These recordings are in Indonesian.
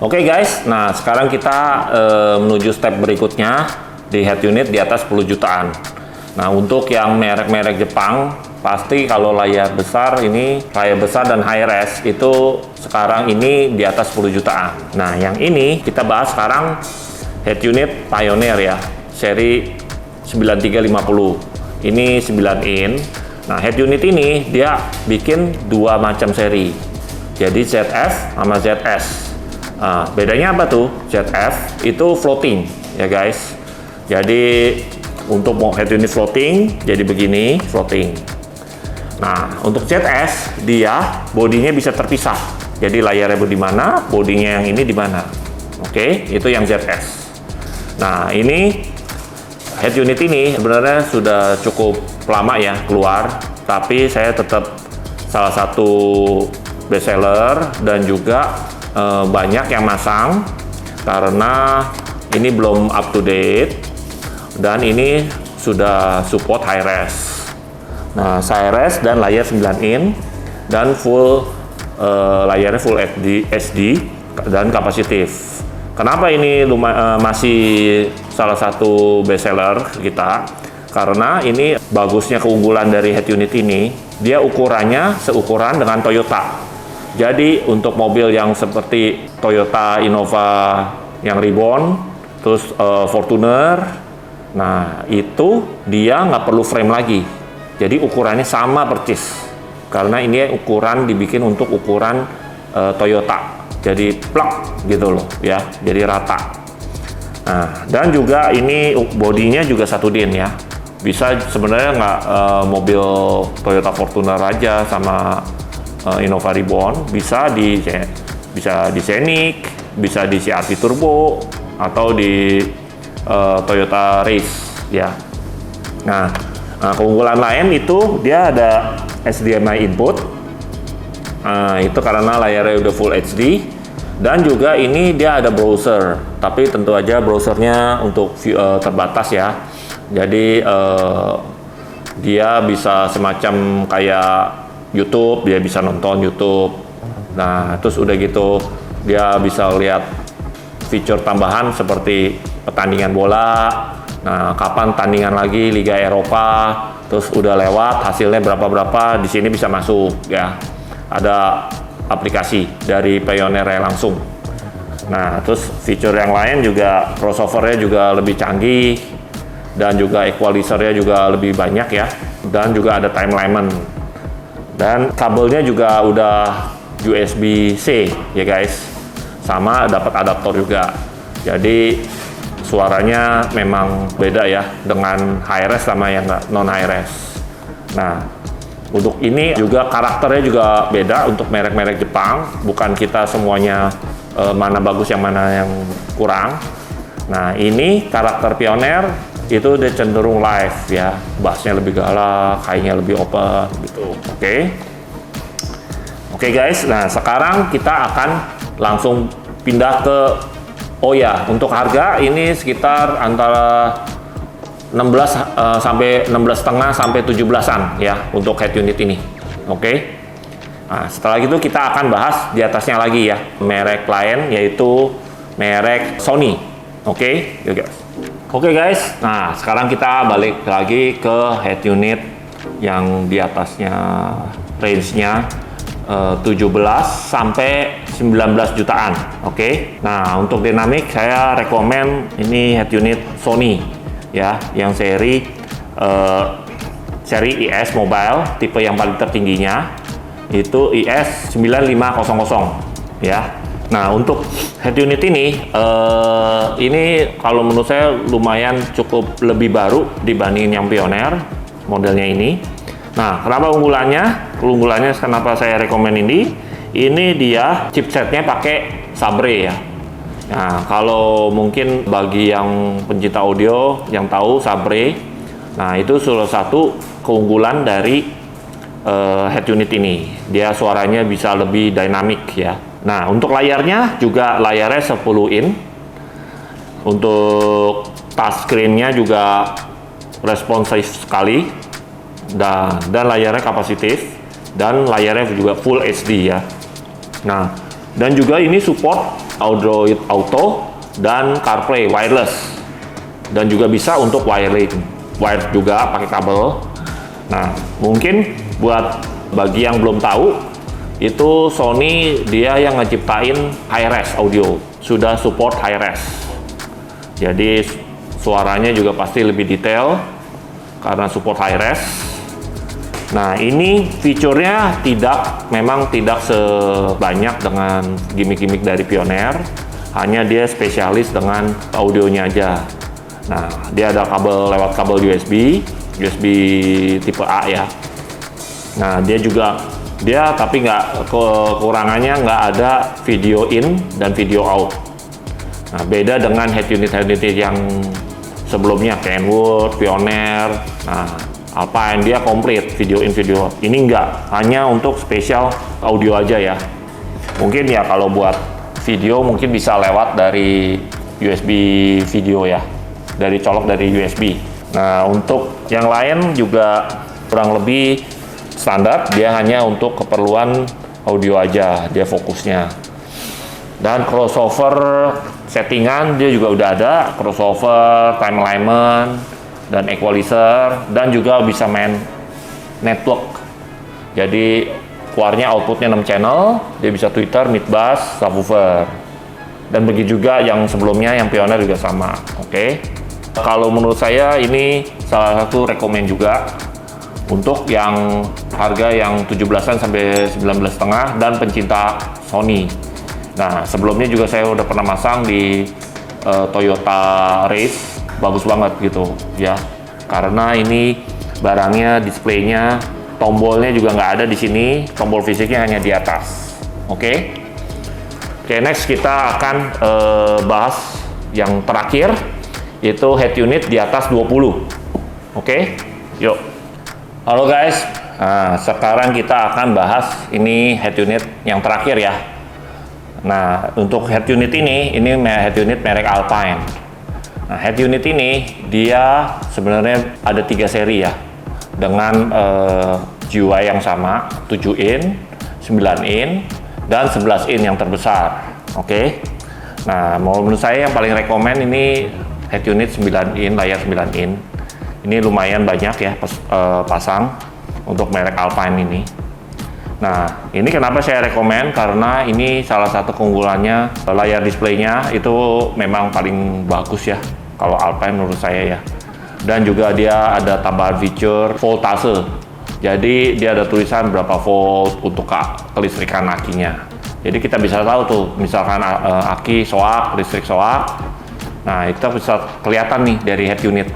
Oke guys, nah sekarang kita menuju step berikutnya di head unit di atas 10 jutaan. Nah untuk yang merek-merek Jepang, pasti kalau layar besar dan high res itu sekarang ini di atas 10 jutaan. Nah yang ini kita bahas sekarang head unit Pioneer ya, seri 9350. Ini 9 in. Nah head unit ini dia bikin dua macam seri, jadi ZF sama ZS. Nah, bedanya apa tuh? ZF itu floating ya guys. Jadi untuk head unit floating jadi begini, floating. Nah untuk ZS dia bodinya bisa terpisah. Jadi layarnya di mana, bodinya yang ini di mana. Oke, itu yang ZS. Nah ini head unit ini sebenarnya sudah cukup lama ya keluar, tapi saya tetap salah satu best seller dan juga banyak yang masang karena ini belum up to date dan ini sudah support high res. Nah, high res dan layar 9 in dan full layarnya full SD dan kapasitif. Kenapa ini masih salah satu best seller kita? Karena ini bagusnya keunggulan dari head unit ini, dia ukurannya seukuran dengan Toyota. Jadi untuk mobil yang seperti Toyota Innova yang Ribbon, terus Fortuner, nah itu dia nggak perlu frame lagi. Jadi ukurannya sama persis. Karena ini ukuran dibikin untuk ukuran Toyota. Jadi plug gitu loh ya, jadi rata. Nah dan juga ini bodinya juga 1 din ya. Bisa sebenarnya nggak mobil Toyota Fortuner aja sama Innova Ribbon, bisa di Scenic, bisa di CR-V Turbo atau di Toyota Race ya. Nah, keunggulan lain itu dia ada HDMI input. Itu karena layarnya udah Full HD dan juga ini dia ada browser, tapi tentu aja browsernya untuk terbatas ya. Jadi dia bisa semacam kayak YouTube, dia bisa nonton YouTube. Nah, terus udah gitu dia bisa lihat fitur tambahan seperti pertandingan bola. Nah, kapan tandingan lagi Liga Eropa, terus udah lewat hasilnya berapa di sini bisa masuk ya. Ada aplikasi dari Pioneer langsung. Nah, terus fitur yang lain juga crossover-nya juga lebih canggih dan juga equalizer-nya juga lebih banyak ya. Dan juga ada time limit. Dan kabelnya juga udah USB-C ya guys, sama dapat adaptor juga. Jadi suaranya memang beda ya dengan high res sama yang non high res. Nah untuk ini juga karakternya juga beda untuk merek-merek Jepang, bukan kita semuanya mana bagus yang mana yang kurang. Nah ini karakter Pioneer itu udah cenderung live ya, bassnya lebih galak, high-nya lebih open gitu. Oke guys, nah sekarang kita akan langsung pindah ke untuk harga ini sekitar antara 16 sampai 16,5 sampai 17-an ya untuk head unit ini. Nah, setelah itu kita akan bahas di atasnya lagi ya, merek lain yaitu merek Sony. Yuk guys. Guys, nah sekarang kita balik lagi ke head unit yang di atasnya range-nya 17 sampai 19 jutaan. Nah untuk dinamik saya rekomen ini head unit Sony ya, yang seri IS Mobile, tipe yang paling tertingginya itu IS 9500 ya. Nah untuk head unit ini kalau menurut saya lumayan cukup lebih baru dibanding yang Pioneer modelnya ini. Nah kenapa unggulannya? Keunggulannya kenapa saya rekomen ini? Ini dia chipsetnya pakai Sabre ya. Nah kalau mungkin bagi yang pencinta audio yang tahu Sabre, nah itu salah satu keunggulan dari head unit ini. Dia suaranya bisa lebih dynamic ya. Nah untuk layarnya juga layarnya 10 in. Untuk touchscreen-nya juga responsif sekali dan layarnya kapasitif dan layarnya juga full HD ya. Nah dan juga ini support Android Auto dan CarPlay wireless, dan juga bisa untuk wired juga pakai kabel. Nah, mungkin buat bagi yang belum tahu, itu Sony dia yang ngeciptain hi-res audio, sudah support hi-res. Jadi suaranya juga pasti lebih detail karena support hi-res. Nah, ini fiturnya memang tidak sebanyak dengan gimmick-gimmick dari Pioneer, hanya dia spesialis dengan audionya aja. Nah, dia ada kabel lewat kabel USB tipe A ya. Nah, tapi kekurangannya nggak ada video in dan video out. Nah, beda dengan head unit yang sebelumnya, Kenwood, Pioneer, nah Alpine dia komplit video in video out. Ini nggak, hanya untuk spesial audio aja ya. Mungkin ya kalau buat video mungkin bisa lewat dari USB video ya, colok dari USB. Nah, untuk yang lain juga kurang lebih standar, dia hanya untuk keperluan audio aja dia fokusnya. Dan crossover settingan dia juga udah ada, crossover, time alignment, dan equalizer, dan juga bisa main network. Jadi keluarnya outputnya 6 channel, dia bisa tweeter, mid bass, subwoofer. Dan begitu juga yang sebelumnya, yang Pioneer juga sama. Oke. Kalau menurut saya ini salah satu rekomend juga untuk yang harga yang 17-an sampai 19,5 dan pencinta Sony. Nah, sebelumnya juga saya udah pernah masang di Toyota Race, bagus banget gitu ya. Karena ini barangnya, displaynya, tombolnya juga nggak ada di sini, tombol fisiknya hanya di atas. Oke. Oke, next kita akan bahas yang terakhir, yaitu head unit di atas 20. Oke, yuk. Halo guys, nah, sekarang kita akan bahas ini head unit yang terakhir ya. Nah, untuk head unit ini head unit merek Alpine. Nah, head unit ini dia sebenarnya ada 3 seri ya, dengan GUI yang sama, 7 in, 9 in, dan 11 in yang terbesar. Oke. Nah, menurut saya yang paling rekomen ini head unit 9 in, layar 9 in. Ini lumayan banyak ya pasang untuk merek Alpine ini. Nah, ini kenapa saya rekomen, karena ini salah satu keunggulannya, layar displaynya itu memang paling bagus ya kalau Alpine menurut saya ya. Dan juga dia ada tambahan fitur voltase. Jadi dia ada tulisan berapa volt untuk kelistrikan akinya. Jadi kita bisa tahu tuh, misalkan aki soak, listrik soak. Nah, itu bisa kelihatan nih dari head unit.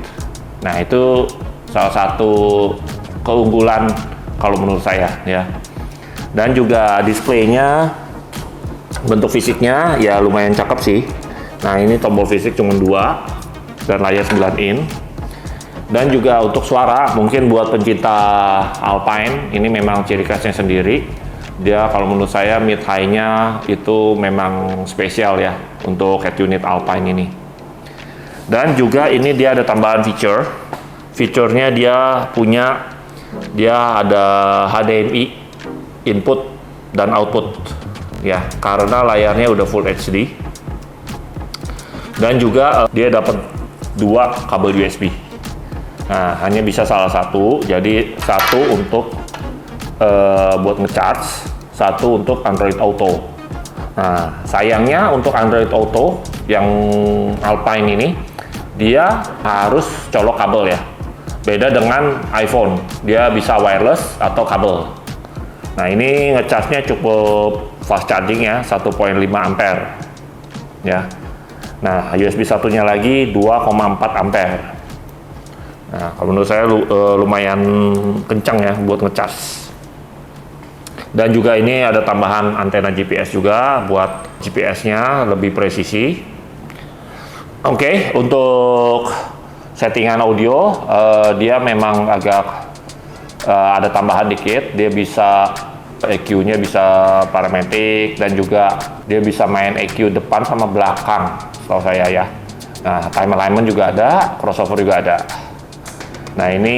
Nah, itu salah satu keunggulan kalau menurut saya ya. Dan juga displaynya, bentuk fisiknya ya lumayan cakep sih. Nah, ini tombol fisik cuma 2 dan layar 9 in. Dan juga untuk suara, mungkin buat pencinta Alpine ini memang ciri khasnya sendiri. Dia kalau menurut saya mid high-nya itu memang spesial ya untuk head unit Alpine ini. Dan juga ini dia ada tambahan fitur. Fiturnya dia ada HDMI input dan output ya, karena layarnya udah full HD. Dan juga dia dapat 2 kabel USB. Nah, hanya bisa salah satu, jadi satu untuk buat ngecharge, satu untuk Android Auto. Nah, sayangnya untuk Android Auto yang Alpine ini dia harus colok kabel ya. Beda dengan iPhone, dia bisa wireless atau kabel. Nah, ini ngecharge-nya cukup fast charging ya, 1,5 ampere ya. Nah, USB satunya lagi 2,4 ampere. Nah, kalau menurut saya lumayan kencang ya buat ngecas. Dan juga ini ada tambahan antena GPS juga buat GPS-nya lebih presisi. Oke, untuk settingan audio dia memang agak ada tambahan dikit. Dia bisa EQ-nya bisa parametric, dan juga dia bisa main EQ depan sama belakang, setahu saya ya. Nah, time alignment juga ada, crossover juga ada. Nah, ini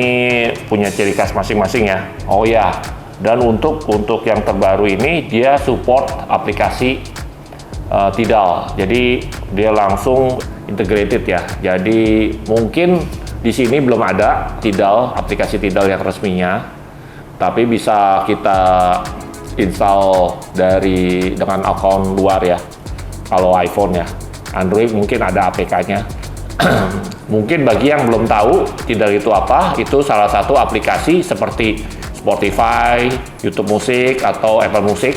punya ciri khas masing-masing ya. Oh ya, dan untuk yang terbaru ini dia support aplikasi Tidal. Jadi dia langsung integrated ya. Jadi mungkin di sini belum ada Tidal, aplikasi Tidal yang resminya, tapi bisa kita install dengan akun luar ya. Kalau iPhone ya, Android mungkin ada APK-nya. Mungkin bagi yang belum tahu Tidal itu apa, itu salah satu aplikasi seperti Spotify, YouTube Music, atau Apple Music.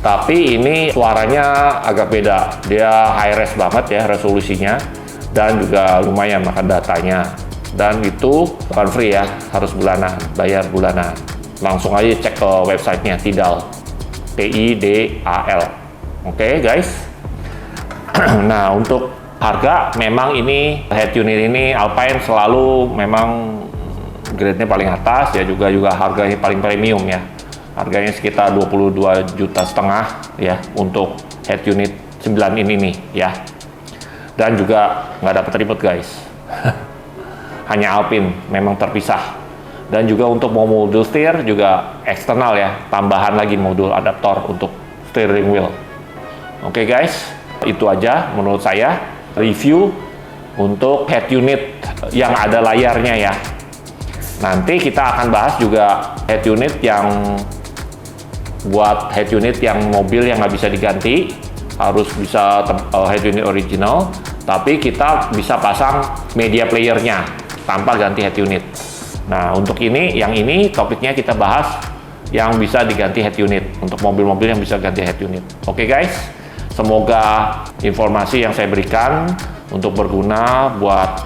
Tapi ini suaranya agak beda, dia high res banget ya resolusinya, dan juga lumayan makan datanya. Dan itu bukan free ya, harus bulanan, bayar bulanan. Langsung aja cek ke websitenya Tidal, Tidal. Oke guys. Nah, untuk harga memang ini head unit ini Alpine selalu memang grade-nya paling atas ya, juga harganya paling premium ya. Harganya sekitar 22,5 juta ya untuk head unit 9 ini nih ya. Dan juga nggak dapat remote guys. Hanya Alpine memang terpisah. Dan juga untuk modul setir juga eksternal ya, tambahan lagi modul adaptor untuk steering wheel. Oke guys, itu aja menurut saya review untuk head unit yang ada layarnya ya. Nanti kita akan bahas juga head unit yang mobil yang nggak bisa diganti, harus bisa head unit original, tapi kita bisa pasang media playernya tanpa ganti head unit. Nah, untuk yang ini topiknya kita bahas yang bisa diganti head unit, untuk mobil-mobil yang bisa ganti head unit. Oke guys, semoga informasi yang saya berikan untuk berguna buat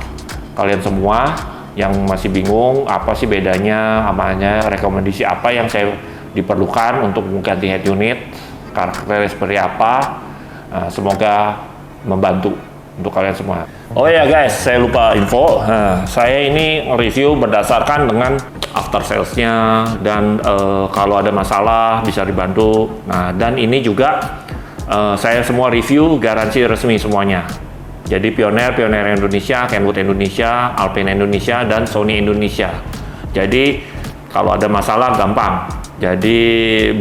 kalian semua yang masih bingung apa sih bedanya, rekomendasi apa yang saya diperlukan untuk mengganti head unit, karakternya seperti apa. Semoga membantu untuk kalian semua. Oh ya guys, saya lupa info. Saya ini review berdasarkan dengan after sales-nya, dan kalau ada masalah bisa dibantu. Nah, dan ini juga saya semua review garansi resmi semuanya. Jadi Pioneer Indonesia, Kenwood Indonesia, Alpine Indonesia, dan Sony Indonesia. Jadi kalau ada masalah gampang. Jadi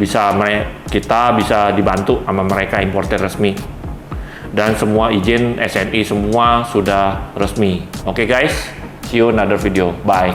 kita bisa dibantu sama mereka, importer resmi. Dan semua izin SNI semua sudah resmi. Oke guys, see you another video. Bye.